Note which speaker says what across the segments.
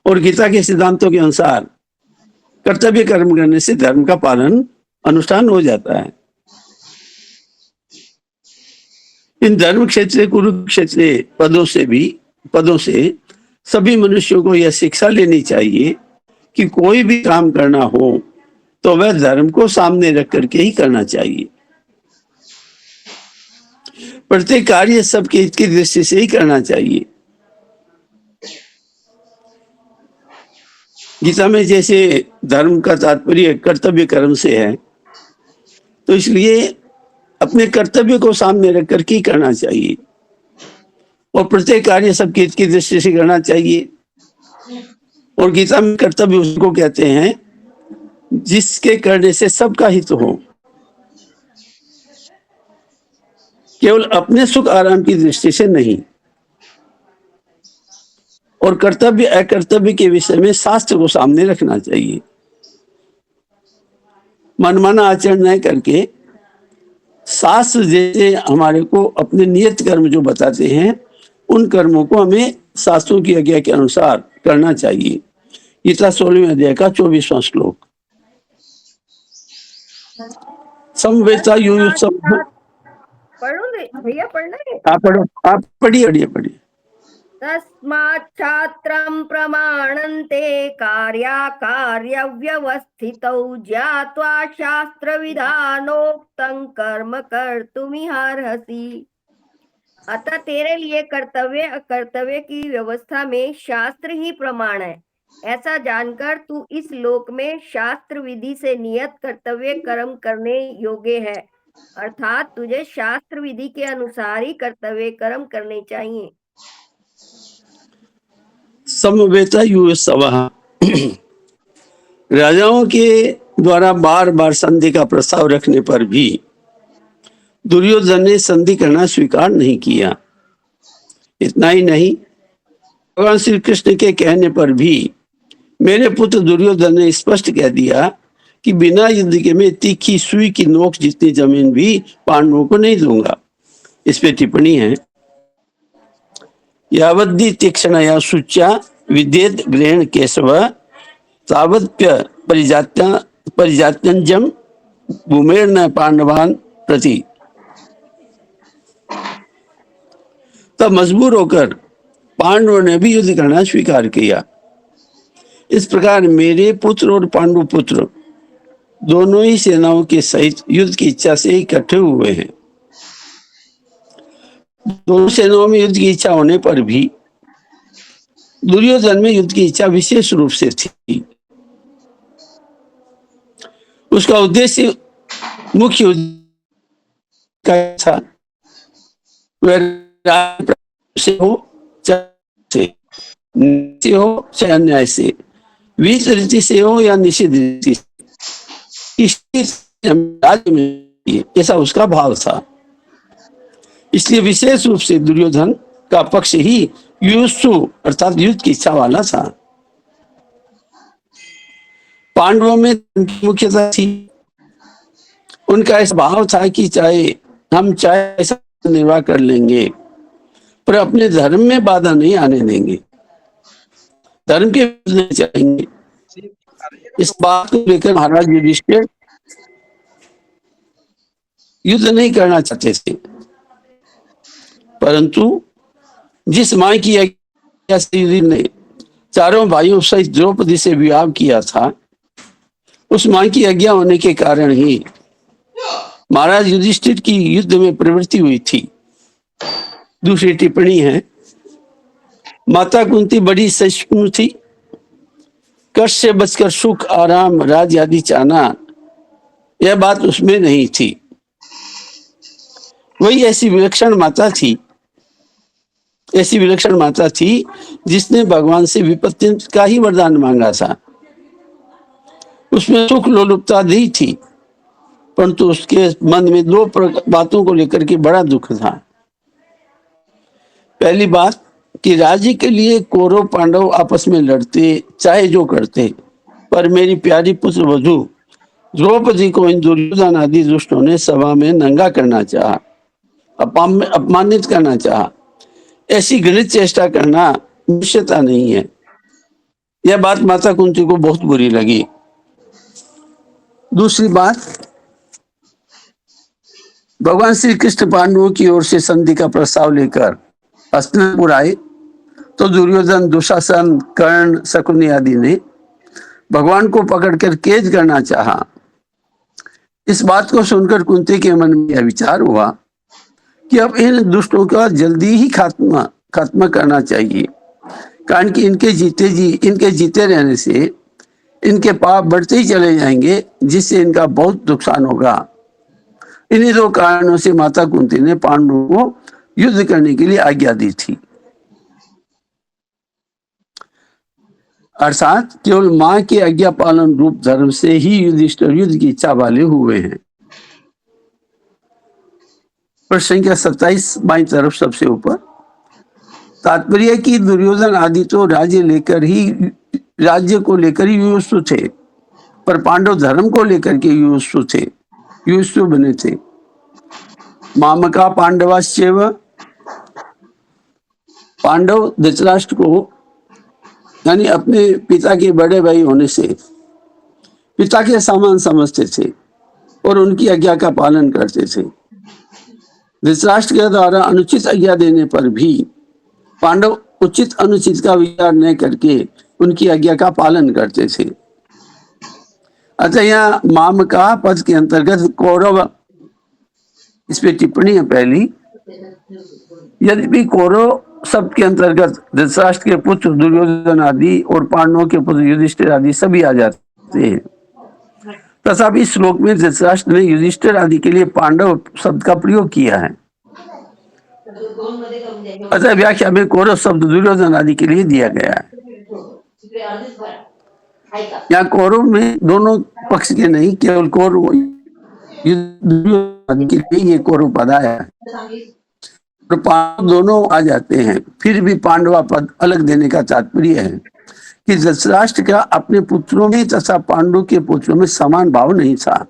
Speaker 1: और गीता के सिद्धांतों के अनुसार कर्तव्य कर्म करने से धर्म का पालन अनुष्ठान हो जाता है। इन धर्म क्षेत्र कुरुक्षेत्र पदों से सभी मनुष्यों को यह शिक्षा लेनी चाहिए कि कोई भी काम करना हो तो वह धर्म को सामने रख करके ही करना चाहिए। प्रत्येक कार्य सबके हित की दृष्टि से ही करना चाहिए। गीता में जैसे धर्म का तात्पर्य कर्तव्य कर्म से है, तो इसलिए अपने कर्तव्य को सामने रख कर के करना चाहिए और प्रत्येक कार्य सबके हित की दृष्टि से करना चाहिए। और गीता में कर्तव्य उसको कहते हैं जिसके करने से सबका हित हो, केवल अपने सुख आराम की दृष्टि से नहीं। और कर्तव्य अकर्तव्य के विषय में शास्त्र को सामने रखना चाहिए। मनमाना आचरण न करके शास्त्र जैसे हमारे को अपने नियत कर्म जो बताते हैं, उन कर्मों को हमें शास्त्रों की आज्ञा के अनुसार करना चाहिए। गीता 16वें अध्याय का 24वां श्लोक। समवेता
Speaker 2: भैया पढ़ना है?
Speaker 1: आप पढ़ो, आप पढ़िए।
Speaker 2: तस्मात् छात्रं प्रमाणन्ते कार्याकार्यव्यवस्थितौ ज्ञात्वा शास्त्रविधानोक्तं कर्म कर्तुमिहार्हसि। अतः तेरे लिए कर्तव्य अकर्तव्य की व्यवस्था में शास्त्र ही प्रमाण है। ऐसा जानकर तू इस लोक में शास्त्र विधि से नियत कर्तव्य कर्म करने योग्य है। अर्थात तुझे शास्त्र विधि के अनुसार ही कर्तव्य कर्म करने चाहिए।
Speaker 1: समवेता युवसवः। राजाओं के द्वारा बार बार संधि का प्रस्ताव रखने पर भी दुर्योधन ने संधि करना स्वीकार नहीं किया। इतना ही नहीं, भगवान श्री कृष्ण के कहने पर भी मेरे पुत्र दुर्योधन ने स्पष्ट कह दिया कि बिना युद्ध के मैं तीखी सुई की नोक जितनी जमीन भी पांडवों को नहीं दूंगा। इस पे टिप्पणी है, यावद्दि तीक्ष्णया शुच्या विद्येत ग्रहण केशव तावत्प्य परिजात्यंजम भूमेर्न पांडवान प्रति। तब मजबूर होकर पांडवों ने भी युद्ध करना स्वीकार किया। इस प्रकार मेरे पुत्र और पांडु पुत्र दोनों ही सेनाओं के सहित युद्ध की इच्छा से इकट्ठे हुए हैं। दोनों सेनाओं में युद्ध की इच्छा होने पर भी दुर्योधन में युद्ध की इच्छा विशेष रूप से थी। उसका उद्देश्य मुख्य था, वह से हो चाहे अन्याय से, विहित रीति से हो या निषिद्ध रीति से, ऐसा उसका भाव था। इसलिए विशेष रूप से दुर्योधन का पक्ष ही युयुत्सु अर्थात युद्ध की इच्छा वाला था। पांडवों में मुख्यता थी, उनका ऐसा भाव था कि चाहे ऐसा निर्वाह कर लेंगे पर अपने धर्म में बाधा नहीं आने देंगे, धर्म के नहीं चाहेंगे। इस बात को लेकर महाराज युधिष्ठिर युद्ध नहीं करना चाहते थे, परंतु जिस मां की आज्ञा से युधिष्ठिर ने चारों भाइयों सहित द्रौपदी से विवाह किया था, उस मां की आज्ञा होने के कारण ही महाराज युधिष्ठिर की युद्ध में प्रवृत्ति हुई थी। दूसरी टिप्पणी है, माता कुंती बड़ी सहिष्णु थी। कष्ट से बचकर सुख आराम राज्य आदि चाहना, यह बात उसमें नहीं थी। वही ऐसी विलक्षण माता थी जिसने भगवान से विपत्ति का ही वरदान मांगा था। उसमें सुख लोलुपता नहीं थी, परंतु उसके मन में दो बातों को लेकर के बड़ा दुख था। पहली बात कि राज्य के लिए कौरव पांडव आपस में लड़ते चाहे जो करते, पर मेरी प्यारी पुत्र वधू द्रौपदी को इन दुर्योधन आदि दुष्टों ने सभा में नंगा करना चाहा, अपमानित करना चाहा। ऐसी घृणित चेष्टा करना निश्चितता नहीं है। यह बात माता कुंती को बहुत बुरी लगी। दूसरी बात, भगवान श्री कृष्ण पांडवों की ओर से संधि का प्रस्ताव लेकर हस्तिनापुर आए तो दुर्योधन, दुशासन, कर्ण, शकुनि आदि ने भगवान को पकड़कर कैद करना चाहा। इस बात को सुनकर कुंती के मन में यह विचार हुआ कि अब इन दुष्टों का जल्दी ही खात्मा करना चाहिए, कारण कि इनके जीते रहने से इनके पाप बढ़ते ही चले जाएंगे, जिससे इनका बहुत नुकसान होगा। इन्हीं दो कारणों से माता कुंती ने पांडवों को युद्ध करने के लिए आज्ञा दी थी। अर्थात केवल मां के आज्ञा पालन रूप धर्म से ही युधिष्ठिर युद्ध की इच्छा वाले हुए हैं। प्रश्न संख्या 27 बाईं तरफ सबसे ऊपर। तात्पर्य कि दुर्योधन आदि तो राज्य को लेकर ही युयुत्सु थे, पर पांडव धर्म को लेकर के युयुत्सु बने थे। मामका पांडवाश्चैव, पांडव धृतराष्ट्र को यानी अपने पिता के बड़े भाई होने से पिता के समान समझते थे और उनकी आज्ञा का पालन करते थे। धृतराष्ट्र के द्वारा अनुचित आज्ञा देने पर भी पांडव उचित अनुचित का विचार न करके उनकी आज्ञा का पालन करते थे। अतः यहाँ माम का पद के अंतर्गत कौरव, इस पे टिप्पणी है पहली। यद्यपि कौरव शब्द के अंतर्गत धृतराष्ट्र के पुत्र दुर्योधन आदि और पांडवों के पुत्र युधिष्ठिर आदि सभी आ जाते हैं, तथापि इस श्लोक में धृतराष्ट्र ने युधिष्ठिर आदि के लिए पांडव शब्द का प्रयोग किया है। अतः व्याख्या में कौरव शब्द दुर्योधन आदि के लिए दिया गया है। यहाँ कौरव में दोनों पक्ष के नहीं, केवल कौरव दुर्योधन के लिए ये कौरव पद आया है। तो पांडव दोनों आ जाते हैं। फिर भी पांडवा पद अलग देने का तात्पर्य है कि धृतराष्ट्र का अपने पुत्रों में तथा पांडव के पुत्रों में समान भाव नहीं था।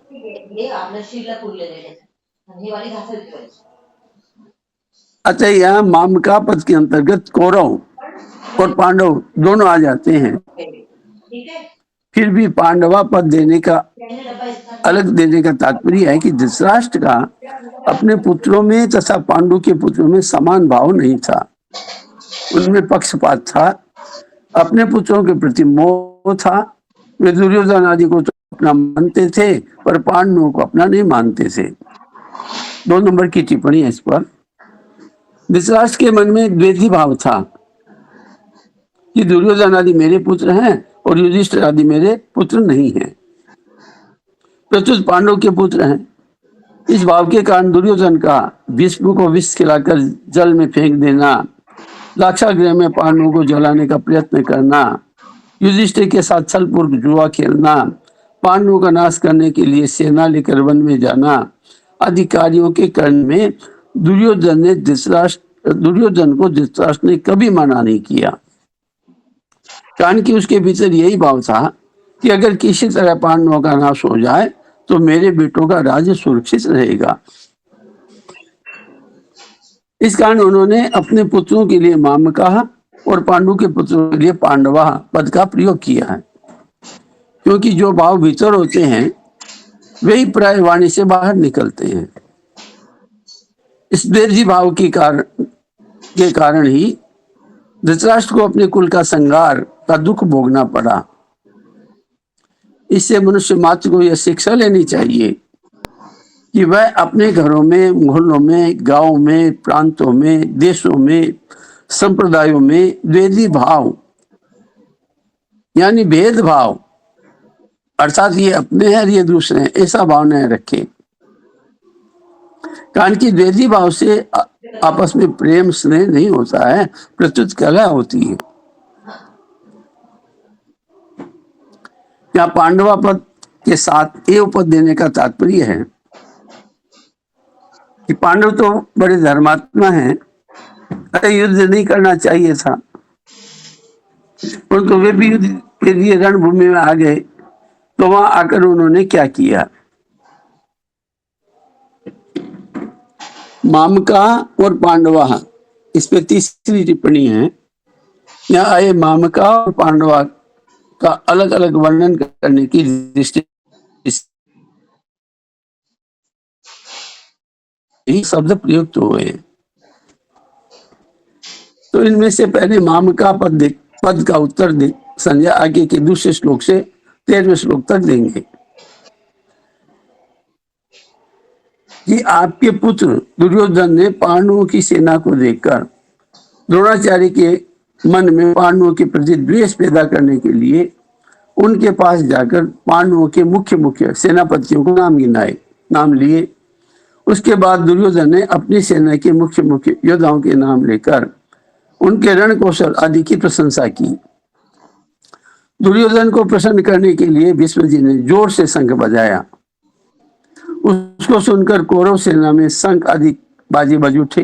Speaker 1: अतः यह मामका पद के अंतर्गत कौरव और पांडव दोनों आ जाते हैं। फिर भी पांडवा पद देने का अलग देने का तात्पर्य है कि धृतराष्ट्र का अपने पुत्रों में तथा पांडु के पुत्रों में समान भाव नहीं था, उनमें पक्षपात था। अपने पुत्रों के प्रति मोह था। वे दुर्योधन आदि को तो अपना मानते थे, पर पांडवों को अपना नहीं मानते थे। 2 नंबर की टिप्पणी है इस पर। धृतराष्ट्र के मन में द्वैधी भाव था कि दुर्योधन आदि मेरे पुत्र हैं और युधिष्ठिर आदि मेरे पुत्र नहीं हैं, प्रत्युत पांडव के पुत्र हैं। इस भाव के कारण दुर्योधन का भीष्म को विष खिलाकर जल में फेंक देना, लाक्षागृह में पांडवों को जलाने का प्रयत्न करना, युधिष्ठिर के साथ छलपूर्वक जुआ खेलना, पांडवों का नाश करने के लिए सेना लेकर वन में जाना आदि कार्यों के कारण में दुर्योधन को धृतराष्ट्र ने कभी मना नहीं किया, कारण कि उसके भीतर यही भाव था कि अगर किसी तरह पांडवों का नाश हो जाए तो मेरे बेटों का राज्य सुरक्षित रहेगा। इस कारण उन्होंने अपने पुत्रों के लिए मामका और पांडु के पुत्रों के लिए पांडवा पद का प्रयोग किया है, क्योंकि जो भाव भीतर होते हैं वही प्राय वाणी से बाहर निकलते हैं। इस द्वेषी भाव के कारण ही धृतराष्ट्र को अपने कुल का संहार का दुख भोगना पड़ा। इससे मनुष्य मात्र को यह शिक्षा लेनी चाहिए कि वह अपने घरों में, मोहल्लों में, गांवों में, प्रांतों में, देशों में, संप्रदायों में द्वेषी भाव यानी भेदभाव, अर्थात ये अपने हैं ये दूसरे हैं, ऐसा भाव न रखे। कारण कि द्वेषी भाव से आपस में प्रेम स्नेह नहीं होता है, प्रत्युत कलह होती है। यहाँ पांडवा पद के साथ एव पद देने का तात्पर्य है कि पांडव तो बड़े धर्मात्मा हैं, अरे युद्ध नहीं करना चाहिए था, परंतु वे भी युद्ध के लिए रणभूमि में आ गए। तो वहां आकर उन्होंने क्या किया? मामका और पांडवा, इस पे तीसरी टिप्पणी है। यहाँ आए मामका और पांडवा का अलग अलग वर्णन करने की दृष्टि से ही शब्द प्रयुक्त हुए हैं। तो इनमें से पहले माम का पद का उत्तर संजय आगे के दूसरे श्लोक से 13वें श्लोक तक देंगे कि आपके पुत्र दुर्योधन ने पांडवों की सेना को देखकर द्रोणाचार्य के मन में पांडवों के प्रति द्वेष पैदा करने के लिए उनके पास जाकर पांडवों के मुख्य मुख्य सेनापतियों को नाम लिए। उसके बाद दुर्योधन ने अपनी सेना के मुख्य मुख्य योद्धाओं के नाम लेकर उनके रण कौशल आदि की प्रशंसा की। दुर्योधन को प्रसन्न करने के लिए भीष्म जी ने जोर से शंख बजाया। उसको सुनकर कौरव सेना में शंख आदि बाजे बज उठे।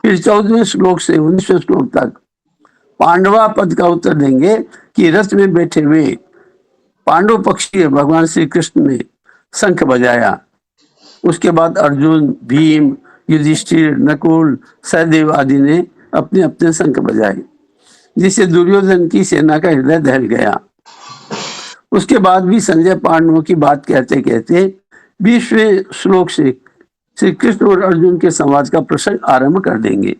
Speaker 1: फिर 14वें श्लोक से 19वें श्लोक तक पांडवा पद का उत्तर देंगे कि रथ में बैठे हुए पांडव पक्षी भगवान श्री कृष्ण ने शंख बजाया। उसके बाद अर्जुन, भीम, युधिष्ठिर, नकुल, सहदेव आदि ने अपने अपने शंख बजाए, जिससे दुर्योधन की सेना का हृदय दहल गया। उसके बाद भी संजय पांडवों की बात कहते कहते 20वें श्लोक से श्री कृष्ण और अर्जुन के संवाद का प्रसंग आरंभ कर देंगे।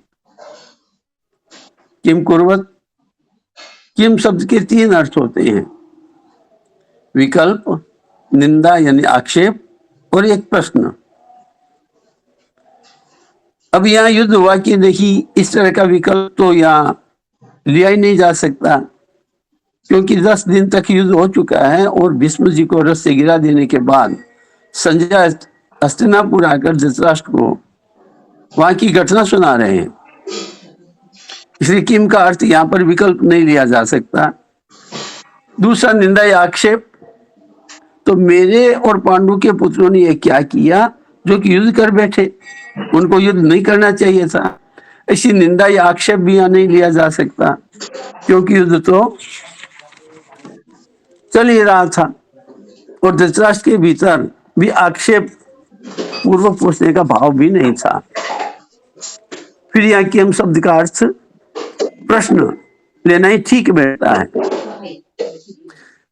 Speaker 1: किम कुर्वत, किम शब्द के 3 अर्थ होते हैं, विकल्प, निंदा यानी आक्षेप और एक प्रश्न। अब यहाँ युद्ध हुआ कि नहीं, इस तरह का विकल्प तो यहाँ लिया ही नहीं जा सकता, क्योंकि 10 दिन तक युद्ध हो चुका है और भीष्म जी को रथ से गिरा देने के बाद संजय हस्तिनापुर आकर धृतराष्ट्र को वहां की घटना सुना रहे हैं। इसलिए किम का अर्थ यहाँ पर विकल्प नहीं लिया जा सकता। दूसरा, निंदा या आक्षेप, तो मेरे और पांडु के पुत्रों ने यह क्या किया जो कि युद्ध कर बैठे, उनको युद्ध नहीं करना चाहिए था। ऐसी निंदा या आक्षेप भी यहाँ नहीं लिया जा सकता, क्योंकि युद्ध तो चल ही रहा था और धृतराष्ट्र के भीतर भी आक्षेप पूर्व पूछने का भाव भी नहीं था। फिर यहाँ किम शब्द का अर्थ प्रश्न लेना ही ठीक बैठता है।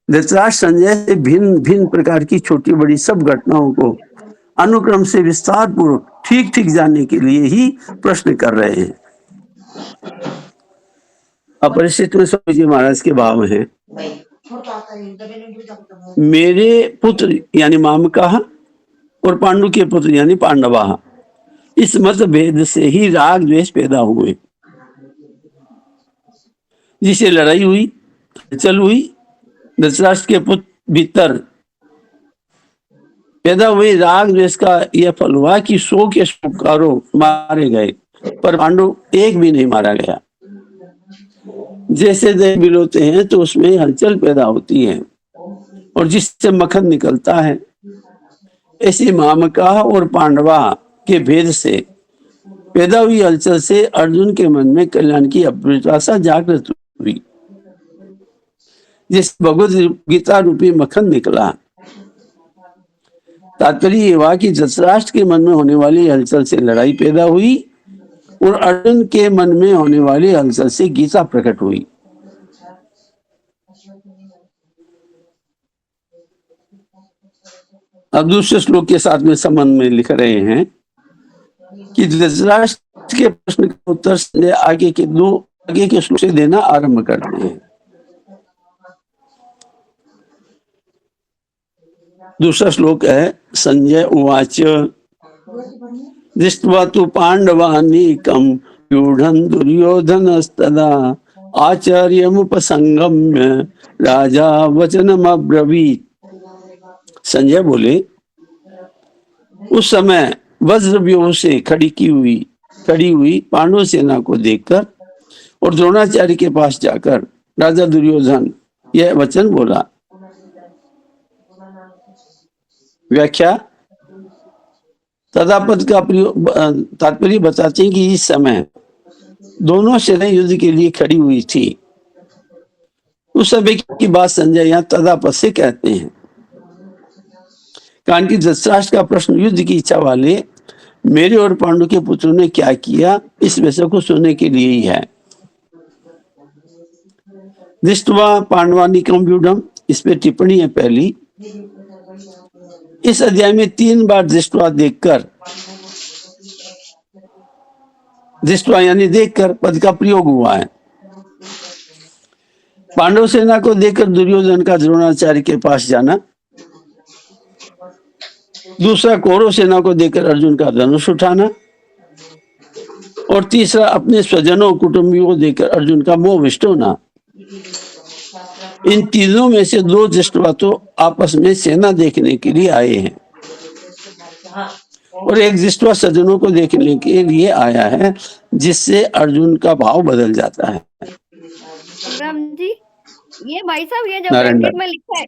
Speaker 1: धृतराष्ट्र संजय से भिन्न भिन्न प्रकार की छोटी बड़ी सब घटनाओं को अनुक्रम से विस्तार पूर्वक ठीक ठीक जानने के लिए ही प्रश्न कर रहे हैं। अपरिचित में स्वामी जी महाराज के भाव हैं, मेरे पुत्र यानी मामका और पांडु के पुत्र यानी पांडवा, इस मतभेद से ही राग द्वेष पैदा हुए, जिसे लड़ाई हुई, चल हुई। धृतराष्ट्र के पुत्र भीतर पैदा हुए राग द्वेष का यह फल हुआ कि 100 के शुभकारों मारे गए, पर पांडु एक भी नहीं मारा गया। जैसे दही बिलोते हैं तो उसमें हलचल पैदा होती है और जिससे मक्खन निकलता है, ऐसी मामका और पांडवा के भेद से पैदा हुई हलचल से अर्जुन के मन में कल्याण की अभिलाषा जागृत हुई, जिस भगवत गीता रूपी मक्खन निकला। तात्पर्य ये हुआ कि धृतराष्ट्र के मन में होने वाली हलचल से लड़ाई पैदा हुई और अर्जुन के मन में होने वाली हलचल से गीता प्रकट हुई। अब दूसरे श्लोक के साथ में संबंध में लिख रहे हैं कि धृतराष्ट्र के प्रश्न का उत्तर आगे के श्लोक से देना आरंभ करते हैं। दूसरा श्लोक है, संजय उवाच दृष्ट्वा तु पांडवानीकं व्यूढं दुर्योधनस्तदा आचार्यमुपसंगम्य राजा वचनमब्रवीत्। संजय बोले, उस समय वज्रव्यूह से खड़ी हुई पांडव सेना को देखकर और द्रोणाचार्य के पास जाकर राजा दुर्योधन यह वचन बोला। व्याख्या, तदापद का तात्पर्य बताते हैं कि इस समय दोनों सेनाएं युद्ध के लिए खड़ी हुई थी। उस समय की बात संजय यहाँ तदापद से कहते हैं, कारण कि धृतराष्ट्र का प्रश्न युद्ध की इच्छा वाले मेरे और पांडु के पुत्रों ने क्या किया, इस विषय को सुनने के लिए ही है। दृष्ट्वा पांडवानिकम व्यूढ़म, इस पे टिप्पणी है पहली। इस अध्याय में 3 बार दृष्ट्वा देखकर, दृष्ट्वा यानी देखकर पद का प्रयोग हुआ है। पांडव सेना को देखकर दुर्योधन का द्रोणाचार्य के पास जाना, दूसरा कौरव सेना को देखकर अर्जुन का धनुष उठाना, और तीसरा अपने स्वजनों कुटुंबियों को देखकर अर्जुन का मोहविष्ट होना। इन तीनों में से 2 दृष्टवा तो आपस में सेना देखने के लिए आए हैं और एक दृष्टवा सज्जनों को देखने के लिए आया है, जिससे अर्जुन का भाव बदल जाता है।
Speaker 2: राम जी, ये भाई साहब, ये जो
Speaker 1: नारायण
Speaker 2: ब्रैकेट में लिखा है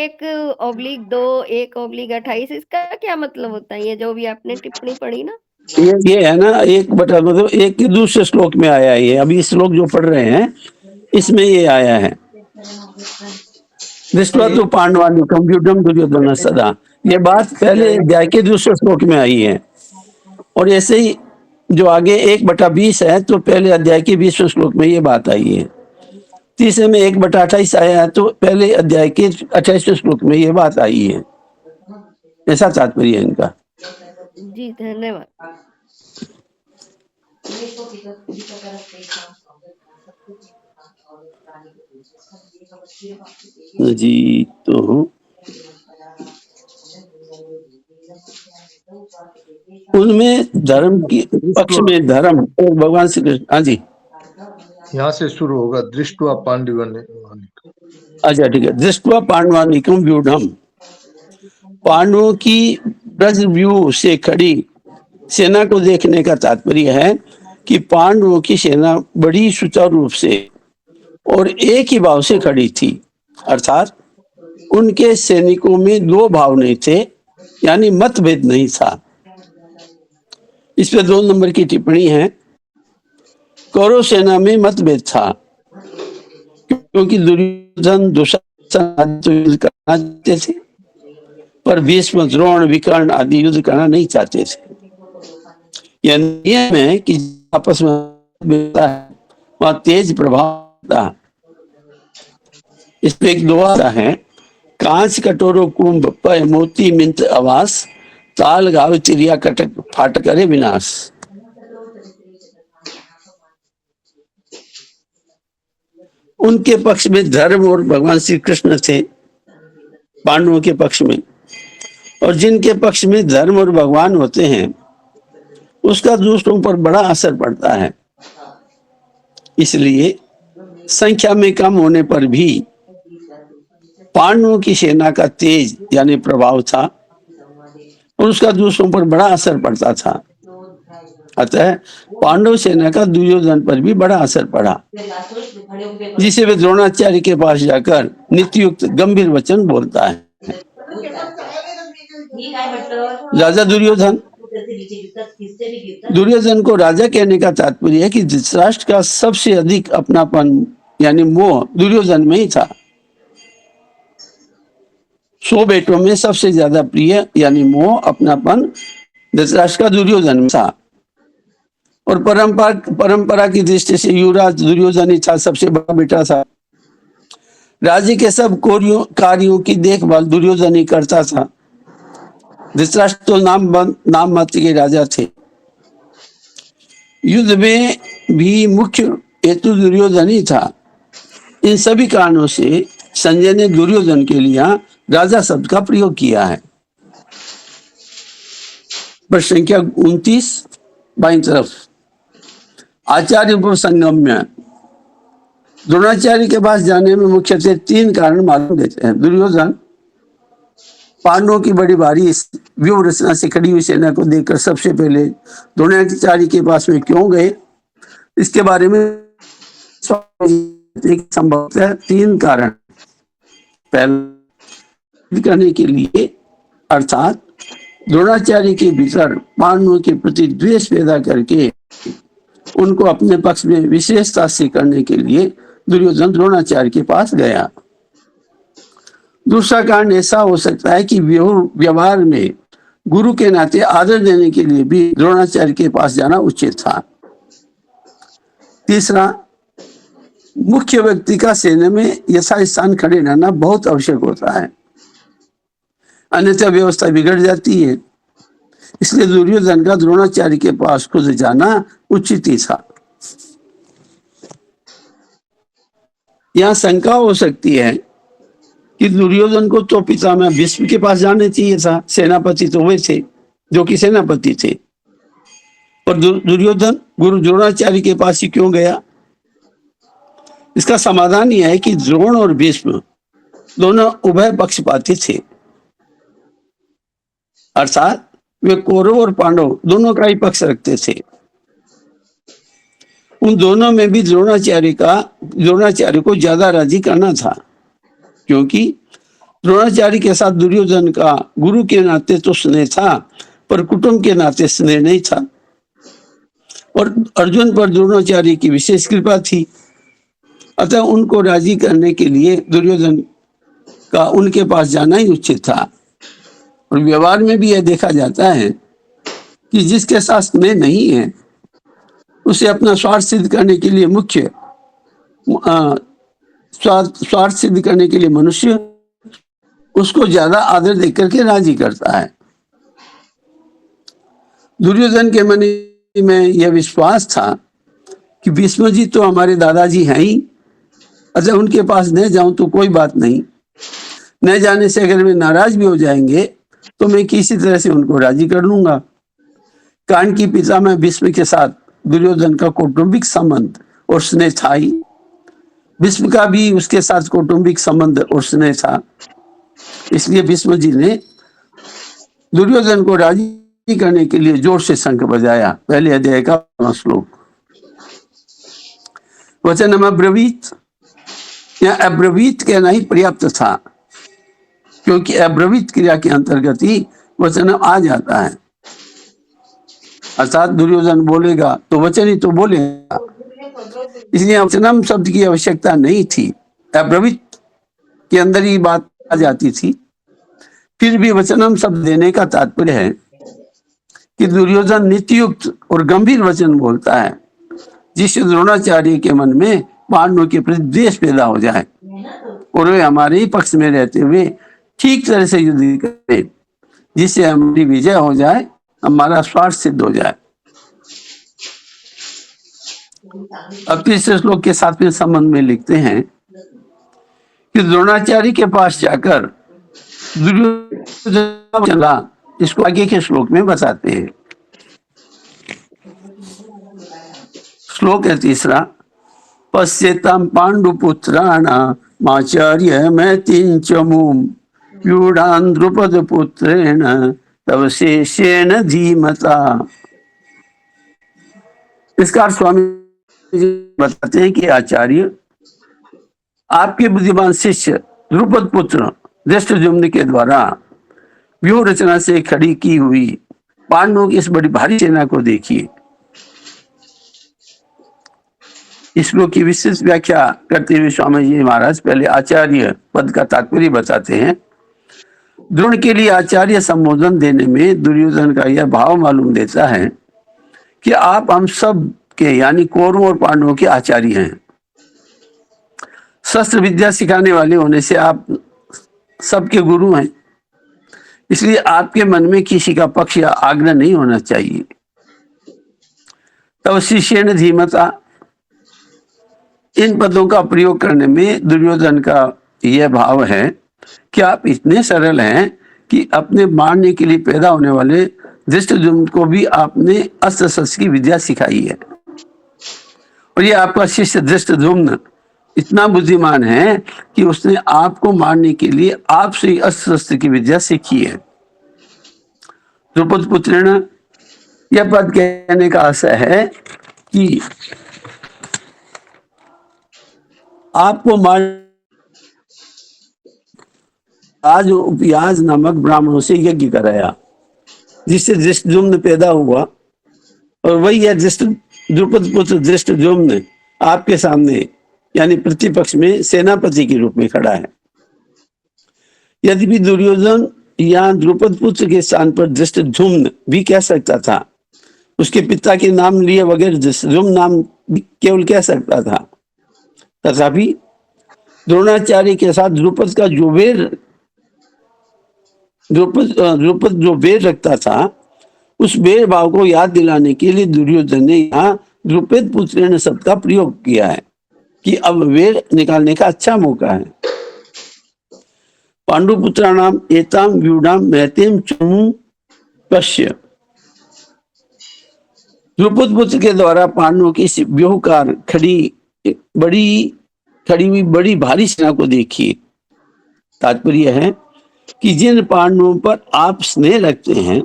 Speaker 2: 1/2, 1/28, इसका क्या मतलब होता है? ये जो भी आपने टिप्पणी पढ़ी ना,
Speaker 1: ये है ना 1/, मतलब 1 के दूसरे श्लोक में आया है। ये अभी श्लोक जो पढ़ रहे हैं इसमें ये आया है, दृष्ट्वा तो पांडवानिकम व्यूढ़म दुर्योधन सदा। ये बात पहले अध्याय के दूसरे श्लोक में आई है, और ऐसे ही जो आगे 1/20 है तो पहले अध्याय के 20वें श्लोक में ये बात आई है। तीसरे में 1/28 आया है तो पहले अध्याय के 28वें श्लोक में ये बात आई है। ऐसा तात्पर्य है इनका।
Speaker 2: जी धन्यवाद।
Speaker 1: जी, तो उनमें धर्म की पक्ष में धर्म और भगवान श्री कृष्ण। हाँ जी,
Speaker 3: यहाँ से शुरू होगा, दृष्ट्वा पांडवानिकम।
Speaker 1: अच्छा ठीक है। दृष्ट्वा पांडवानिकम व्यूढ़म, पांडवों की ब्रज व्यू से खड़ी सेना को देखने का तात्पर्य है कि पांडवों की सेना बड़ी सुचारू रूप से और एक ही भाव से खड़ी थी, अर्थात उनके सैनिकों में 2 भाव नहीं थे, यानी मतभेद नहीं था। इस पे 2 नंबर की टिप्पणी है। कौरव सेना में मतभेद था, क्योंकि दुर्योधन दुशासन तो युद्ध करना चाहते थे, पर भीष्म द्रोण विकर्ण आदि युद्ध करना नहीं चाहते थे। यह नियम है कि आपस में वहां तेज प्रभाव था। इस पे एक दोहा है, कांच कटोरो कुंभ पय मोती मिंत आवास, ताल गाव चिड़िया कटक फाट करे विनाश। उनके पक्ष में धर्म और भगवान श्री कृष्ण थे, पांडवों के पक्ष में, और जिनके पक्ष में धर्म और भगवान होते हैं उसका दूसरों पर बड़ा असर पड़ता है। इसलिए संख्या में कम होने पर भी पांडवों की सेना का तेज यानी प्रभाव था और उसका दूसरों पर बड़ा असर पड़ता था। अतः पांडव सेना का दुर्योधन पर भी बड़ा असर पड़ा, जिसे वे द्रोणाचार्य के पास जाकर नीतियुक्त गंभीर वचन बोलता है। राजा दुर्योधन, दुर्योधन को राजा कहने का तात्पर्य है कि धृतराष्ट्र का सबसे अधिक अपनापन यानी मोह दुर्योधन में ही था। 100 बेटों में सबसे ज्यादा प्रिय यानी मोह अपनापन धृतराष्ट्र का दुर्योधन में था, और परंपरा की दृष्टि से युवराज दुर्योधन ही था, सबसे बड़ा बेटा था। राज्य के सब कार्यों की देखभाल दुर्योधन ही करता था। धृतराष्ट्र तो नाम मात्र के राजा थे। युद्ध में भी मुख्य हेतु दुर्योधन ही था। इन सभी कारणों से संजय ने दुर्योधन के लिए राजा शब्द का प्रयोग किया है। प्रश्न संख्या 29 बाईं तरफ, आचार्य पर संगम्य। द्रोणाचार्य के पास जाने में मुख्यतः 3 कारण मालूम देते हैं। दुर्योधन पांडवों की बड़ी भारी व्यूह रचना से खड़ी हुई सेना को देखकर सबसे पहले द्रोणाचार्य के पास में क्यों गए, इसके बारे में संभवतः 3 कारण। पहले करने के लिए, अर्थात द्रोणाचार्य के भीतर पांडवों के प्रति द्वेष पैदा करके उनको अपने पक्ष में विशेषता से करने के लिए दुर्योधन द्रोणाचार्य के पास गया। दूसरा कारण ऐसा हो सकता है कि व्यवहार में गुरु के नाते आदर देने के लिए भी द्रोणाचार्य के पास जाना उचित था। तीसरा, मुख्य व्यक्ति का सेना में यथास्थान खड़े रहना बहुत आवश्यक होता है, अन्यथा व्यवस्था बिगड़ जाती है। इसलिए दुर्योधन का द्रोणाचार्य के पास खुद जाना उचित ही था। यहाँ शंका हो सकती है कि दुर्योधन को तो पितामह भीष्म के पास जाने चाहिए था, सेनापति तो वे थे जो कि सेनापति थे, और दुर्योधन गुरु द्रोणाचार्य के पास ही क्यों गया? इसका समाधान यह है कि द्रोण और भीष्म दोनों उभय पक्षपाती थे, अर्थात वे कौरव और पांडव दोनों का ही पक्ष रखते थे। उन दोनों में भी द्रोणाचार्य को ज्यादा राजी करना था, क्योंकि द्रोणाचार्य के साथ दुर्योधन का गुरु के नाते तो स्नेह था, पर कुटुंब के नाते स्नेह नहीं था। और अर्जुन पर द्रोणाचार्य की विशेष कृपा थी, अतः उनको राजी करने के लिए दुर्योधन का उनके पास जाना ही उचित था। और व्यवहार में भी यह देखा जाता है कि जिसके साथ स्नेह नहीं है, उसे अपना स्वार्थ सिद्ध करने के लिए स्वार्थ सिद्ध करने के लिए मनुष्य उसको ज्यादा आदर देकर के राजी करता है। दुर्योधन के मन में यह विश्वास था कि भीष्म जी तो हमारे दादाजी हैं ही, अच्छा उनके पास न जाऊं तो कोई बात नहीं, न जाने से अगर वे नाराज भी हो जाएंगे तो मैं किसी तरह से उनको राजी कर लूंगा। कारण की पितामह भीष्म के साथ दुर्योधन का कौटुंबिक संबंध और स्नेह था ही, भीष्म का भी उसके साथ कौटुंबिक संबंध और स्नेह था। इसलिए भीष्म जी ने दुर्योधन को राजी करने के लिए जोर से शंख बजाया। पहले अध्याय का श्लोक। वचनम अब्रवीत, या अब्रवीत कहना ही पर्याप्त था, क्योंकि अब्रवीत क्रिया के अंतर्गत ही वचन आ जाता है, अर्थात दुर्योधन बोलेगा तो वचन ही तो बोलेगा। इसलिए वचनम शब्द की आवश्यकता नहीं थी, अब्रवीत के अंदर ही बात आ जाती थी। फिर भी वचनम शब्द देने का तात्पर्य है कि दुर्योधन नीतियुक्त और गंभीर वचन बोलता है, जिससे द्रोणाचार्य के मन में पांडवों के प्रति द्वेष पैदा हो जाए और वे हमारे ही पक्ष में रहते हुए ठीक तरह से युद्ध करें, जिससे हमारी विजय हो जाए, हमारा स्वार्थ सिद्ध हो जाए। अब तीसरे श्लोक के 7वें संबंध में लिखते हैं कि द्रोणाचार्य के पास जाकर दुर्योधन चला, इसको आगे के श्लोक में बताते हैं। श्लोक है तीसरा। पश्येतां पांडुपुत्राणामाचार्य मैतिंचमुं व्यूढ़ान् द्रुपदपुत्रेण तव शेषेण धीमता। इसका स्वामी जी बताते हैं कि आचार्य आपके बुद्धिमान शिष्य द्रुपद पुत्र धृष्टद्युम्न के द्वारा व्यूह रचना से खड़ी की हुई पांडवों की इस बड़ी भारी सेना को देखिए। इस श्लोक की विस्तृत व्याख्या करते हुए स्वामी जी महाराज पहले आचार्य पद का तात्पर्य बताते हैं। द्रोण के लिए आचार्य संबोधन देने में दुर्योधन का यह भाव मालूम देता है कि आप हम सब के यानी कौरवों और पांडवों के आचार्य हैं। शस्त्र विद्या सिखाने वाले होने से आप सबके गुरु हैं, इसलिए आपके मन में किसी का पक्ष या आग्रह नहीं होना चाहिए। तब शिष्येण धीमता, इन पदों का प्रयोग करने में दुर्योधन का यह भाव है कि आप इतने सरल हैं कि अपने मारने के लिए पैदा होने वाले धृष्टद्युम्न को भी आपने अस्त्र शस्त्र की विद्या सिखाई है, और ये आपका शिष्य धृष्टद्युम्न इतना बुद्धिमान है कि उसने आपको मारने के लिए आपसे ही अस्त्र शस्त्र की विद्या सीखी है। द्रुपद पुत्रेण, यह पद कहने का आशय है कि आपको मार आज उपयाज नामक ब्राह्मणों से यज्ञ कराया, जिससे धृष्टद्युम्न पैदा हुआ, और वही है द्रुपद पुत्र धृष्टद्युम्न आपके सामने यानी प्रतिपक्ष में सेनापति के रूप में खड़ा है। यद्यपि दुर्योधन या द्रुपद पुत्र के स्थान पर धृष्टद्युम्न भी कह सकता था, उसके पिता के नाम लिए बगैर धृष्टद्युम्न नाम केवल कह सकता था, तथापि द्रोणाचार्य के साथ द्रुपद जो वेर रखता था, उस वेर भाव को याद दिलाने के लिए दुर्योधन ने यहाँ द्रुपद पुत्र शब्द का प्रयोग किया है कि अब वेर निकालने का अच्छा मौका है। पांडुपुत्राणाम एताम व्यूढ़ाम महतीम चमू पश्य। द्रुपद पुत्र के द्वारा पांडवों की व्यूहकार खड़ी हुई बड़ी भारी सेना को देखिए। तात्पर्य है कि जिन पांडवों पर आप स्नेह रखते हैं,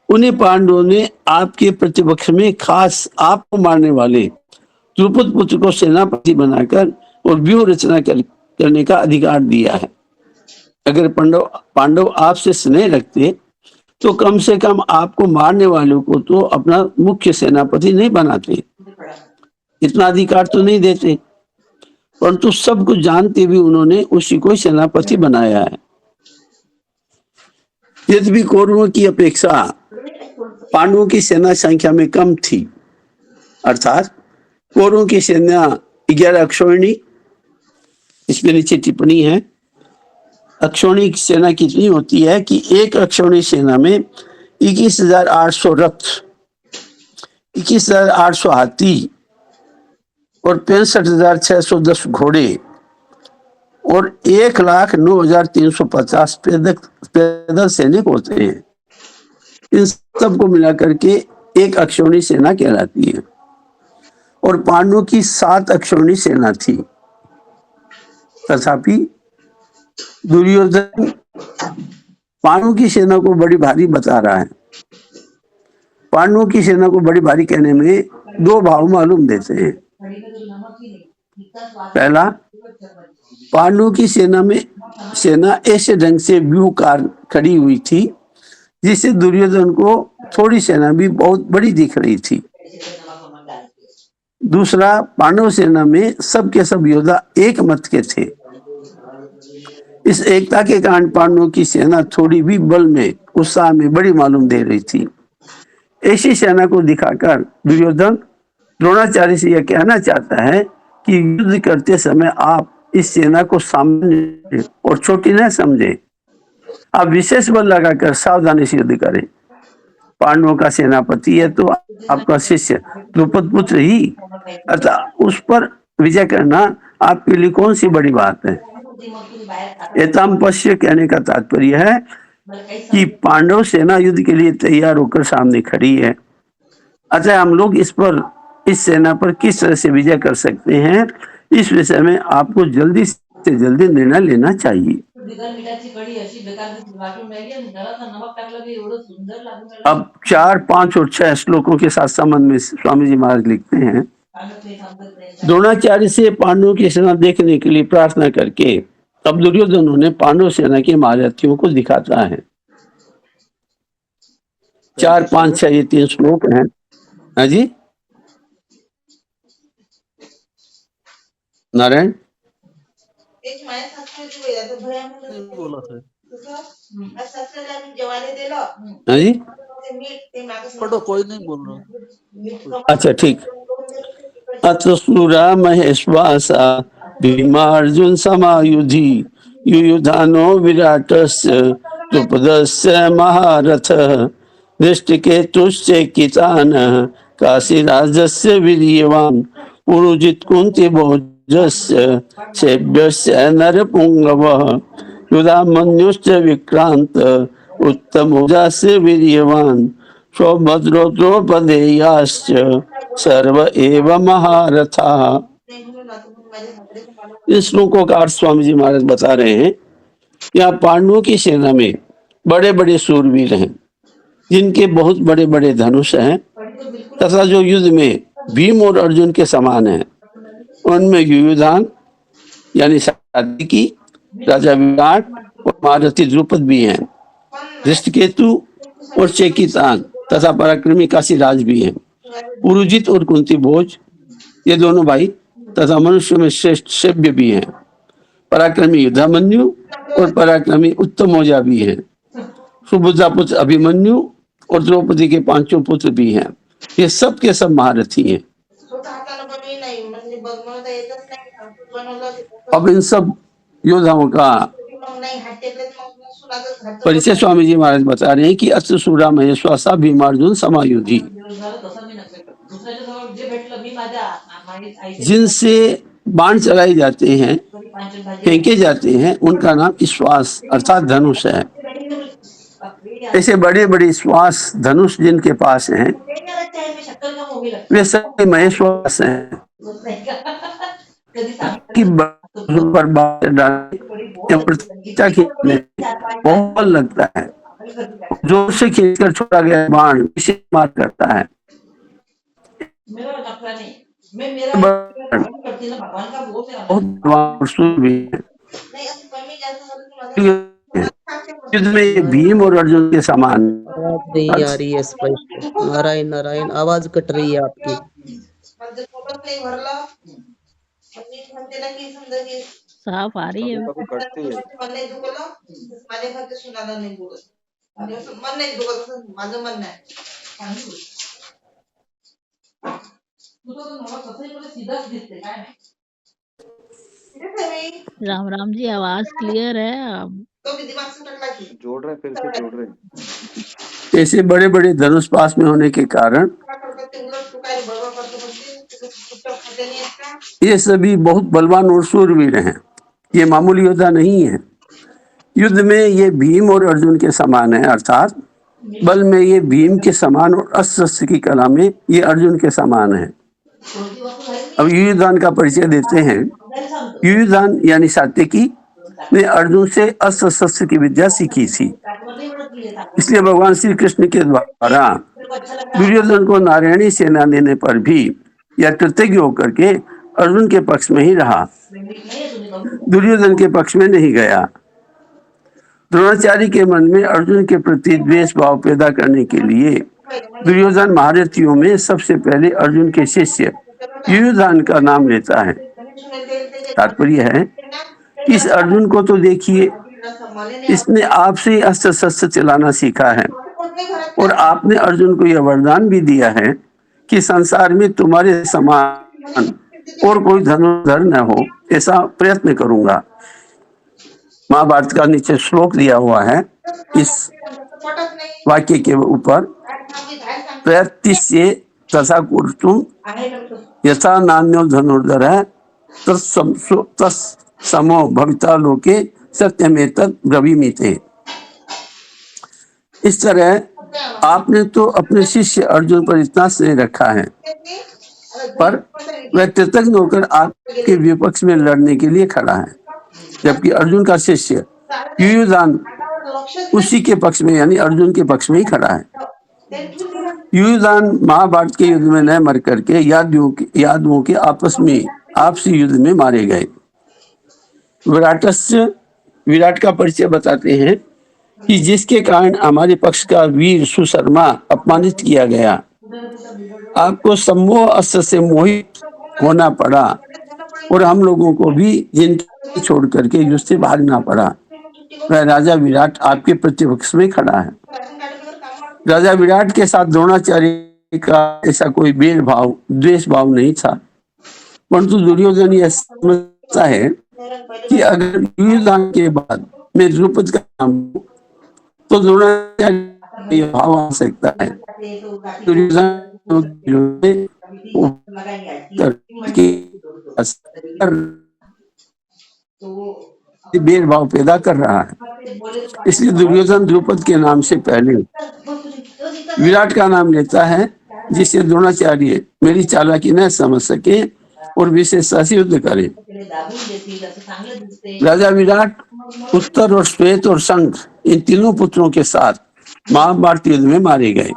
Speaker 1: उन्हें पांडवों ने आपके प्रतिपक्ष में खास आपको मारने वाले द्रुपद पुत्र को सेनापति बनाकर और व्यूह रचना करने का अधिकार दिया है। अगर पांडव आपसे स्नेह रखते तो कम से कम आपको मारने वालों को तो अपना मुख्य सेनापति नहीं बनाते, इतना अधिकार तो नहीं देते, परंतु सब कुछ जानते भी उन्होंने उसी को सेनापति बनाया है। यद्यपि कौरवों की अपेक्षा पांडवों की सेना संख्या में कम थी, अर्थात कौरवों की सेना 11 अक्षौहिणी, इसमें नीचे टिप्पणी है। अक्षौहिणी सेना कितनी होती है कि एक अक्षौहिणी सेना में 21,800 रथ, 21,800 हाथी और 65,610 घोड़े और 1,09,350 पैदल सैनिक होते हैं। इन सबको मिलाकर के एक अक्षौहिणी सेना कहलाती है। और पांडवों की 7 अक्षौहिणी सेना थी। तथापि दुर्योधन पांडवों की सेना को बड़ी भारी बता रहा है। पांडवों की सेना को बड़ी भारी कहने में 2 भाव मालूम देते हैं। पहला, पांडवों की सेना ऐसे ढंग से व्यूहकार खड़ी हुई थी जिससे दुर्योधन को थोड़ी सेना भी बहुत बड़ी दिख रही थी। दूसरा, पांडव सेना में सब के सब योद्धा एक मत के थे। इस एकता के कारण पांडवों की सेना थोड़ी भी बल में, उत्साह में बड़ी मालूम दे रही थी। ऐसी सेना को दिखाकर दुर्योधन द्रोणाचार्य से यह कहना चाहता है कि युद्ध करते समय आप इस सेना को सामान्य और छोटी न समझे, आप विशेष बल लगाकर सावधानी से युद्ध करें। पांडवों का सेनापति है तो आपका शिष्य द्रुपद पुत्र ही, अर्थात उस पर विजय करना आपके लिए कौन सी बड़ी बात है। एताम पश्य कहने का तात्पर्य है कि पांडव सेना युद्ध के लिए तैयार होकर सामने खड़ी है। अतः हम लोग इस सेना पर किस तरह से विजय कर सकते हैं, इस विषय में आपको जल्दी से जल्दी निर्णय लेना चाहिए। अब 4, 5 और 6 श्लोकों के साथ संबंध में स्वामी जी महाराज लिखते हैं, द्रोणाचार्य से पांडवों की सेना देखने के लिए प्रार्थना करके अब दुर्योधन ने पांडव सेना के महारथियों को दिखाता है। 4, 5, 6 ये 3 श्लोक हैं। हाँ जी नारायण
Speaker 4: बोला था।
Speaker 1: हाँ जी
Speaker 4: पढ़ो, कोई नहीं बोल रहा।
Speaker 1: अच्छा ठीक। अतसुरा महेश्वासा भीमार्जुन समायुधि युयुधानो विराटस्य द्रुपदस्य महारथ दृष्टिकेतुश्च कितानः काशीराजस्य वीर्यवान् पुरुजित कुन्ती भोजस्य सेव्यस्य नरपुंगवः युधामन्युश्च विक्रांत उत्तमोजास्य वीर्यवान् सौभद्रो द्रौपदेयाश्च सर्व एव महारथा। इस श्लोकों का अर्थ स्वामी जी महाराज बता रहे हैं। यहाँ पांडवों की सेना में बड़े बड़े सूरवीर हैं जिनके बहुत बड़े बड़े धनुष हैं तथा जो युद्ध में भीम और अर्जुन के समान हैं। उनमें युयुधान यानी सात्विकी, राजा विराट और महारथी द्रुपद भी हैं। धृष्टकेतु और चेकितान तथा पराक्रमी काशीराज भी हैं। पुरुजित और कुंती भोज ये दोनों भाई तथा मनुष्य में श्रेष्ठ सेव्य भी हैं। पराक्रमी युधामन्यु और पराक्रमी उत्तमौजा भी हैं। सुभद्रा पुत्र अभिमन्यु और द्रौपदी के 5 पुत्र भी हैं। ये सब के सब महारथी हैं।
Speaker 4: बनवता येतच नाही, सांगतो बनवलं
Speaker 1: अब इन सब योद्धाओं का
Speaker 4: मग नाही हात टेकले मग सुनाचं घरचं
Speaker 1: परिचय स्वामी जी महाराज बता रहे हैं कि अस्त्र सूरा महेश्वासा भीमार्जुन समायुधि,
Speaker 4: तसं मी नसते करत. दुसऱ्याच्या जवळ जे भेटलं मी माझ्या आईच्या
Speaker 1: जिनसे बाण चलाए जाते हैं,
Speaker 4: घरी पांचन भाजी
Speaker 1: फेंके जाते हैं, उनका नाम विश्वास अर्थात धनुष है। ऐसे बड़े बड़े श्वास धनुष जिनके पास हैं वे सभी महेश्वास हैं कि पर बात डालने या प्रतिष्ठा खींचने में बहुत बल लगता है। जोर से खींचकर छोड़ा गया बाण विशेष मार करता है।
Speaker 4: मेरा नखरा नहीं, मैं मेरा करती ना भगवान का वो से
Speaker 1: बहुत बलवान और शूर भी है।
Speaker 4: नहीं असं कमी जास्त झालं की माझं
Speaker 1: युद्ध में ये भीम और अर्जुन के समान
Speaker 5: आवाज नहीं आ रही है स्पष्ट। नारायण नारायण, आवाज कट रही है आपकी।
Speaker 4: माझं पोटात नाही भरलं मी म्हणते ना की समजा की
Speaker 6: साफ आ रही है।
Speaker 4: मन नाही दुखलं माझ्या घरचे सुनाला नाही बोलत आणि असं मन नाही दुखत असं माझं मन नाही चांगली गोष्ट. तुझं तर मला तसंही मला सीधाच दिसते काय नाही ठीक आहे मी
Speaker 6: राम राम जी, आवाज क्लियर है।
Speaker 4: तो भी दिमाग से टकला की
Speaker 7: जोड़ रहे फिर से जोड़ रहे।
Speaker 1: ऐसे बड़े बड़े धनुष पास में होने के कारण
Speaker 4: काय करतात ते उलट तू काय बडबड करतो म्हणते कुठं खाते नाही आहेत का
Speaker 1: ये सभी बहुत बलवान और शूरवीर हैं। ये मामूली योद्धा नहीं है। युद्ध में ये भीम और अर्जुन के समान है, अर्थात बल में ये भीम के समान और अस्त्र शस्त्र की कला में ये अर्जुन के समान है।
Speaker 4: कोणती वस्तू आहे
Speaker 1: अब युयुधान का परिचय देते हैं।
Speaker 4: आपल्याला सांगतो
Speaker 1: युयुधान यानी सात्यकी ने अर्जुन से अस्त्र शस्त्र की विद्या सीखी थी।
Speaker 4: ताकद नाही म्हणत की
Speaker 1: इसलिए भगवान श्री कृष्ण के द्वारा
Speaker 4: अच्छा लगा
Speaker 1: दुर्योधन को नारायणी सेना देने पर भी यह कृतज्ञ होकर के अर्जुन के पक्ष में ही रहा,
Speaker 4: नहीं है सुनी बाबू
Speaker 1: दुर्योधन के पक्ष में नहीं गया। द्रोणाचार्य के मन में अर्जुन के प्रति द्वेष भाव पैदा करने के लिए दुर्योधन महारथियों में सबसे पहले अर्जुन के शिष्य युयुधान का नाम लेता है। तात्पर्य है इस अर्जुन को तो देखिए, इसने आपसे ही अस्त्र शस्त्र चलाना सीखा है और आपने अर्जुन को यह वरदान भी दिया है कि संसार में तुम्हारे समान और कोई धनुर्धर न हो, ऐसा प्रयत्न करूंगा। महाभारत का नीचे श्लोक दिया हुआ है, इस वाक्य के ऊपर प्रयत्निष्ये तथा कुर्तुम यथा नान्यो धनुर्धर है तत्समो भविता लोके सत्यमेतत् ब्रवीमीते। इस तरह आपने तो अपने शिष्य अर्जुन पर इतना स्नेह रखा है, पर वह कृतज्ञ होकर आपके विपक्ष में लड़ने के लिए खड़ा है, जबकि अर्जुन का शिष्य युयुधान उसी के पक्ष में यानी अर्जुन के पक्ष में ही खड़ा है। युयुधान महाभारत के युद्ध में न मर करके यादवों के आपस में आपसी युद्ध में मारे गए। विराट का परिचय बताते हैं कि जिसके कारण हमारे पक्ष का वीर सुशर्मा अपमानित किया गया, आपको सम्मोह अस्त्र से मोहित होना पड़ा और हम लोगों को भी जिनके छोड़ करके युद्ध से भागना पड़ा। वह राजा विराट आपके प्रतिपक्ष में खड़ा है। राजा विराट के साथ द्रोणाचार्य का ऐसा कोई भेदभाव द्वेष भाव नहीं था, परंतु दुर्योधन यह समझता है कि अगर युयुधान के बाद मैं द्रुपद का नाम लूं, तो द्रोणाचार्य यह भाव आ सकता है। भेदभाव पैदा कर रहा है, इसलिए दुर्योधन द्रुपद के नाम से पहले विराट का नाम लेता है, जिससे द्रोणाचार्य मेरी चालाकी न समझ सके और विशेषता से युद्ध करे। राजा विराट उत्तर और श्वेत और शंख इन तीनों पुत्रों के साथ महाभारत युद्ध में मारे गए।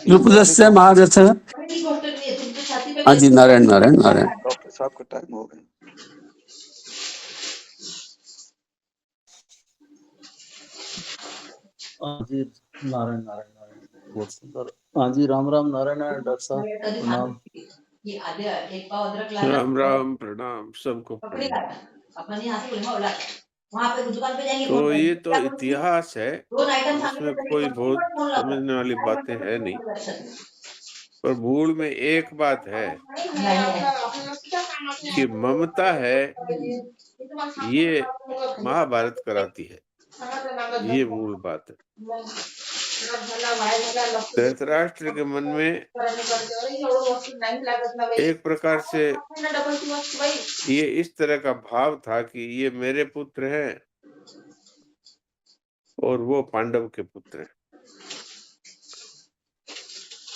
Speaker 1: द्रुपदस्य महारथ। हाँ जी, नारायण नारायण नारायण।
Speaker 7: डॉक्टर साहब का टाइम हो गया।
Speaker 4: हाँ जी, नारायण नारायण नारायण, बहुत सुंदर। हाँ जी, राम राम, नारायण नारायण। डॉक्टर साहब प्रणाम।
Speaker 8: राम राम, प्रणाम सबको प्रणाम। तो ये तो इतिहास है, इसमें कोई बहुत समझने वाली बातें है नहीं। पर मूल में एक बात है कि ममता है, ये महाभारत कराती है, ये मूल बात है। धृतराष्ट्र के मन में एक प्रकार से ये इस तरह का भाव था कि ये मेरे पुत्र हैं और वो पांडव के पुत्र हैं।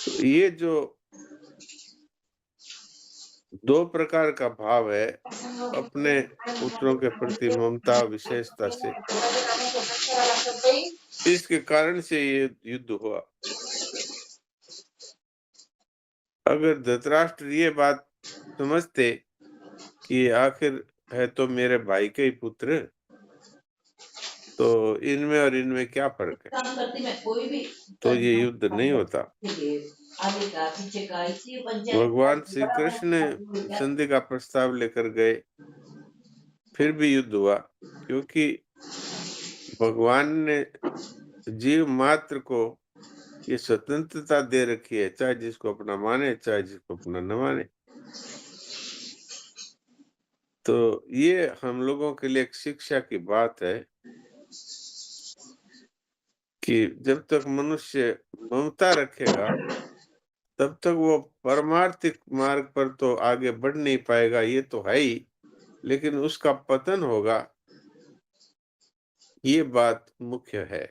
Speaker 8: तो ये जो दो प्रकार का भाव है अपने पुत्रों के प्रति ममता विशेषता से, इसके कारण से ये युद्ध हुआ। अगर धृतराष्ट्र ये बात समझते कि आखिर है तो मेरे भाई के ही पुत्र, तो इनमें और इनमें क्या फर्क है, तो ये युद्ध नहीं होता। भगवान श्री कृष्ण संधि का प्रस्ताव लेकर गए, फिर भी युद्ध हुआ, क्योंकि भगवान ने जीव मात्र को ये स्वतंत्रता दे रखी है, चाहे जिसको अपना माने चाहे जिसको अपना न माने। तो ये हम लोगों के लिए एक शिक्षा की बात है कि जब तक मनुष्य ममता रखेगा तब तक वो परमार्थिक मार्ग पर तो आगे बढ़ नहीं पाएगा, ये तो है ही, लेकिन उसका पतन होगा, ये बात मुख्य है।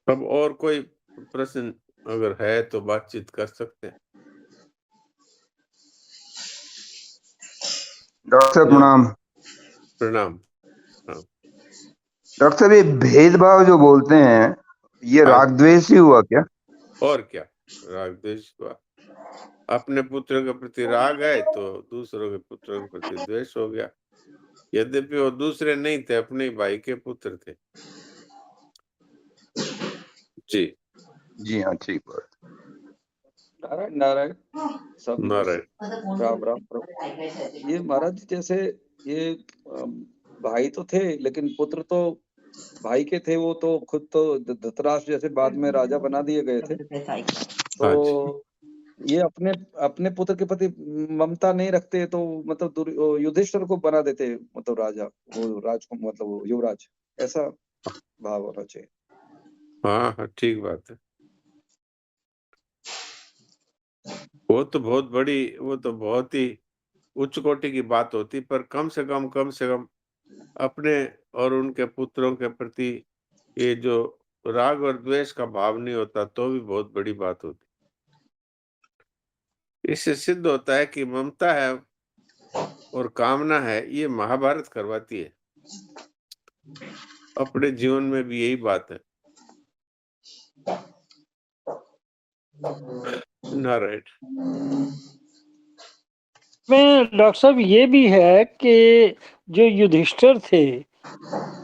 Speaker 8: अब और कोई प्रश्न अगर है तो बातचीत कर सकते हैं।
Speaker 9: डॉक्टर साहब प्रणाम।
Speaker 8: प्रणाम।
Speaker 9: डॉक्टर साहब ये भेदभाव जो बोलते हैं ये
Speaker 8: हाँ।
Speaker 9: राग द्वेष ही हुआ क्या?
Speaker 8: और क्या, राग द्वेष हुआ। अपने पुत्र के प्रति राग है तो दूसरों के पुत्रों के प्रति द्वेष हो गया, यद्यपि वो दूसरे नहीं थे, अपने ही भाई के पुत्र थे। जी
Speaker 9: जी हाँ, ठीक बात।
Speaker 7: नारायण नारायण सब
Speaker 8: नारायण।
Speaker 7: राम राम प्रभु। ये महाराज जैसे ये भाई तो थे लेकिन पुत्र तो भाई के थे, वो तो खुद तो धृतराष्ट्र जैसे बाद में राजा बना दिए गए थे। तो ये अपने अपने पुत्र के प्रति ममता नहीं रखते तो मतलब युधिष्ठिर को बना देते, मतलब राजा, वो राज को मतलब युवराज, ऐसा भाव होना चाहिए।
Speaker 8: हाँ हाँ, ठीक बात है। वो तो बहुत ही उच्च कोटि की बात होती, पर कम से कम अपने और उनके पुत्रों के प्रति ये जो राग और द्वेष का भाव नहीं होता तो भी बहुत बड़ी बात होती। इससे सिद्ध होता है कि ममता है और कामना है, ये महाभारत करवाती है। अपने जीवन में भी यही बात है। नारायण।
Speaker 10: में डॉक्टर साहब ये भी है कि जो युधिष्ठिर थे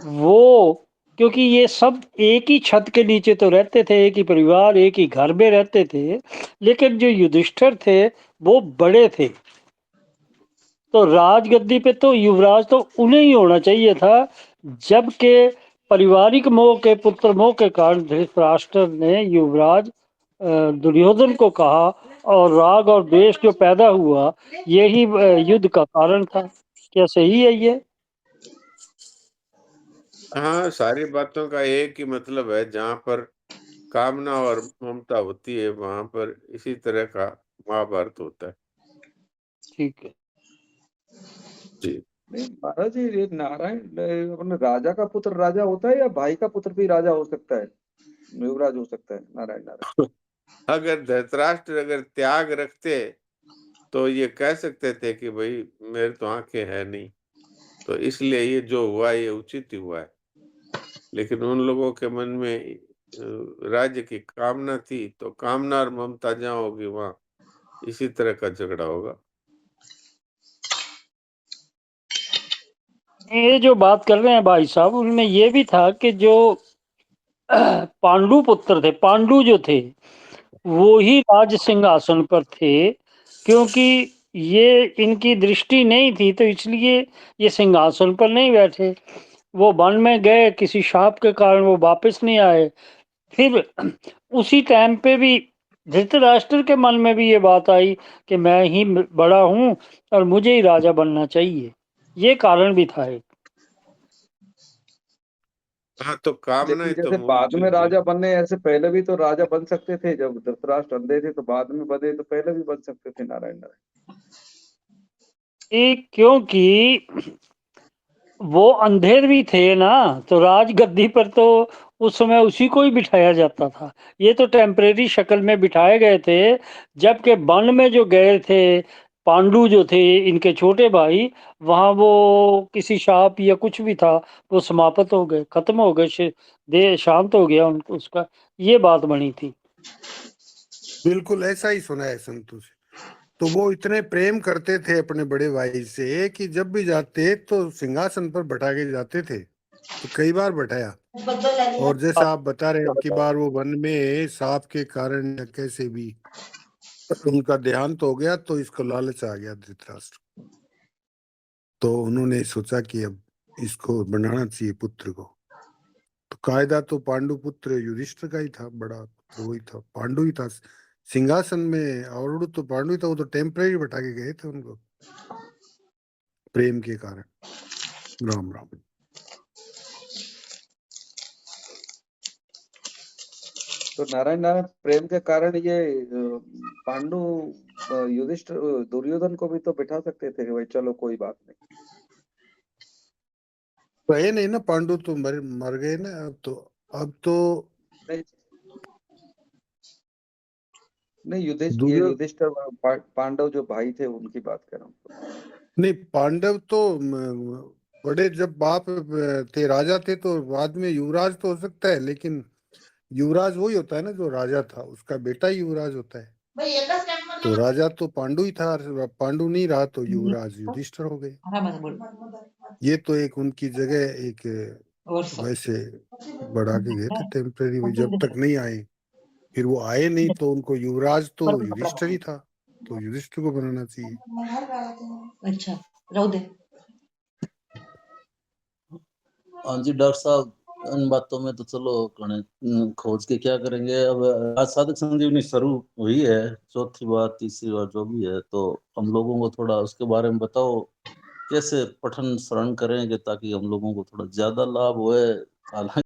Speaker 10: वो, क्योंकि ये सब एक ही छत के नीचे तो रहते थे, एक ही परिवार एक ही घर में रहते थे, लेकिन जो युधिष्ठिर थे वो बड़े थे, तो राजगद्दी पे तो युवराज तो उन्हें ही होना चाहिए था, जबकि पारिवारिक मोह के, पुत्र मोह के कारण धृतराष्ट्र ने युवराज दुर्योधन को कहा, और राग और द्वेष जो पैदा हुआ यही युद्ध का कारण था। क्या सही है ये?
Speaker 8: हाँ, सारी बातों का एक ही मतलब है, जहाँ पर कामना और ममता होती है वहां पर इसी तरह का महाभारत होता है।
Speaker 10: ठीक है
Speaker 8: जी।
Speaker 7: नहीं महाराज जी, ये नारायण अपने राजा का पुत्र राजा होता है या भाई का पुत्र भी राजा हो सकता है, युवराज हो सकता है? नारायण नारायण।
Speaker 8: अगर धृतराष्ट्र अगर त्याग रखते तो ये कह सकते थे कि भाई मेरे तो आंखें है नहीं, तो इसलिए ये जो हुआ ये उचित ही हुआ है। लेकिन उन लोगों के मन में राज्य की कामना थी, तो कामना और ममता जहाँ होगी वहां इसी तरह का झगड़ा होगा।
Speaker 10: ये जो बात कर रहे हैं भाई साहब, उनमें ये भी था कि जो पांडु पुत्र थे, पांडु जो थे वो ही राज सिंहासन पर थे, क्योंकि ये इनकी दृष्टि नहीं थी तो इसलिए ये सिंहासन पर नहीं बैठे। वो वन में गए, किसी शाप के कारण वो वापस नहीं आए। फिर उसी टाइम पे भी धृतराष्ट्र के मन में भी ये बात आई कि मैं ही बड़ा हूँ और मुझे ही राजा बनना चाहिए। ये कारण भी था एक।
Speaker 8: हाँ, तो कामना
Speaker 7: लेकिन
Speaker 8: ही तो
Speaker 7: जैसे
Speaker 8: मूल
Speaker 7: बाद में
Speaker 8: चीज है।
Speaker 7: राजा बनने, ऐसे पहले भी तो राजा बन सकते थे। जब धृतराष्ट्र अंधे थे तो बाद में बने, तो पहले भी बन सकते थे। नारायण नारायण।
Speaker 10: क्योंकि वो अंधेर भी थे ना, तो राजगद्दी पर तो उस समय उसी को ही बिठाया जाता था। ये तो टेम्परेरी शक्ल में बिठाए गए थे। जबकि वन में जो गए थे पांडु जो थे इनके छोटे भाई, वहां वो किसी शाप या कुछ भी था, वो समाप्त हो गए, खत्म हो गए, देह शांत हो गया उनको, उसका ये बात बनी थी।
Speaker 11: बिल्कुल ऐसा ही सुना है संतोष। तो वो इतने प्रेम करते थे अपने बड़े भाई से कि जब भी जाते तो सिंहासन पर बैठा के जाते थे। तो कई बार बैठाया। और जैसा आप बता रहे हैं कि बार वो वन में सांप के कारण या कैसे भी उनका देहांत हो गया, तो इसको लालच आ गया धृतराष्ट्र। तो उन्होंने सोचा कि अब इसको बनाना चाहिए पुत्र को। तो कायदा तो पांडु पुत्र युधिष्ठिर का ही था, बड़ा पुत्र वही था, पांडु ही था सिंहासन में। और तो पांडु ही था, वो तो टेम्परेरी बैठा के गए थे उनको प्रेम के कारण। राम राम।
Speaker 7: तो नारायण नारायण, प्रेम के कारण ये पांडु युधिष्ठिर दुर्योधन को भी तो बिठा सकते थे कि भाई चलो कोई बात नहीं।
Speaker 11: गए नहीं ना, पांडु तो मर गए ना। अब तो
Speaker 7: नहीं नहीं, ये
Speaker 11: दुर्यो
Speaker 7: युधिष्ठिर पांडव जो भाई थे उनकी बात कर रहा हूँ।
Speaker 11: नहीं, पांडव तो बड़े जब बाप थे, राजा थे, तो बाद में युवराज तो हो सकता है, लेकिन युवराज वही होता है ना जो राजा था, उसका बेटा ही युवराज होता है। तो राजा तो पांडु ही था, पांडु नहीं रहा तो युवराज युधिष्ठिर हो गए। ये तो एक उनकी जगह एक वैसे बढ़ा के गए थे टेम्परेरी, जब तक नहीं आए। फिर वो आए नहीं तो उनको युवराज तो युधिष्ठिर ही था, तो युधिष्ठिर को बनाना चाहिए।
Speaker 4: अच्छा रहो दे।
Speaker 5: हाँ जी डॉक्टर साहब, इन बातों में तो चलो खोज के क्या करेंगे। अब आज साधक संजीवनी शुरू हुई है, चौथी बार तीसरी बार जो भी है, तो हम लोगों को थोड़ा उसके बारे में बताओ, कैसे पठन श्रवण करेंगे ताकि हम लोगों को थोड़ा ज्यादा लाभ होए। हालांकि